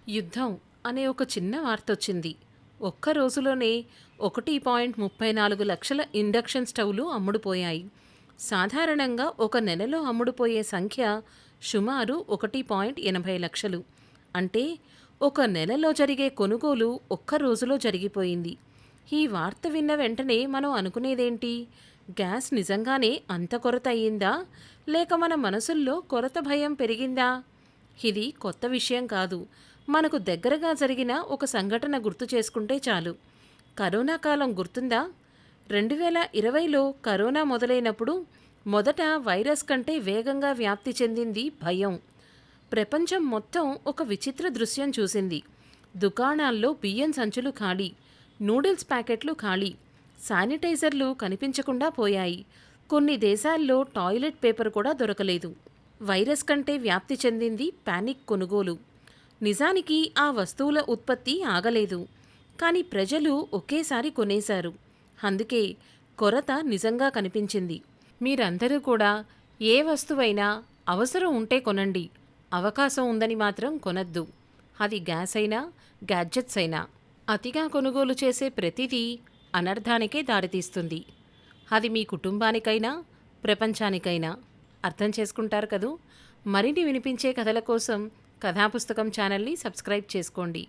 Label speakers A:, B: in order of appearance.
A: యుద్ధం అనే ఒక చిన్న వార్తొచ్చింది. ఒక్క రోజులోనే 1.34 లక్షల ఇండక్షన్ స్టవ్లు అమ్ముడుపోయాయి. సాధారణంగా ఒక నెలలో అమ్ముడుపోయే సంఖ్య సుమారు 1.80 లక్షలు. అంటే ఒక నెలలో జరిగే కొనుగోలు ఒక్క రోజులో జరిగిపోయింది. ఈ వార్త విన్న వెంటనే మనం అనుకునేదేంటి? గ్యాస్ నిజంగానే అంత కొరత అయ్యిందా? లేక మన మనసుల్లో కొరత భయం పెరిగిందా? ఇది కొత్త విషయం కాదు. మనకు దగ్గరగా జరిగిన ఒక సంఘటన గుర్తు చేసుకుంటే చాలు. కరోనా కాలం గుర్తుందా? 2020లో కరోనా మొదలైనప్పుడు మొదట వైరస్ కంటే వేగంగా వ్యాప్తి చెందింది భయం. ప్రపంచం మొత్తం ఒక విచిత్ర దృశ్యం చూసింది. దుకాణాల్లో బియ్యం సంచులు ఖాళీ, నూడిల్స్ ప్యాకెట్లు ఖాళీ, శానిటైజర్లు కనిపించకుండా పోయాయి. కొన్ని దేశాల్లో టాయిలెట్ పేపర్ కూడా దొరకలేదు. వైరస్ కంటే వ్యాప్తి చెందింది పానిక్ కొనుగోలు. నిజానికి ఆ వస్తువుల ఉత్పత్తి ఆగలేదు, కానీ ప్రజలు ఒకేసారి కొనేశారు. అందుకే కొరత నిజంగా కనిపించింది. మీరందరూ కూడా ఏ వస్తువైనా అవసరం ఉంటే కొనండి, అవకాశం ఉందని మాత్రం కొనద్దు. అది గ్యాస్ అయినా, గ్యాడ్జెట్స్ అయినా. అతిగా కొనుగోలు చేసే ప్రతిదీ అనర్థానికే దారితీస్తుంది. అది మీ కుటుంబానికైనా, ప్రపంచానికైనా. అర్థం చేసుకుంటారు కదూ. మరిన్ని వినిపించే కథల కోసం కథాపుస్తకం ఛానల్ని సబ్స్క్రైబ్ చేసుకోండి.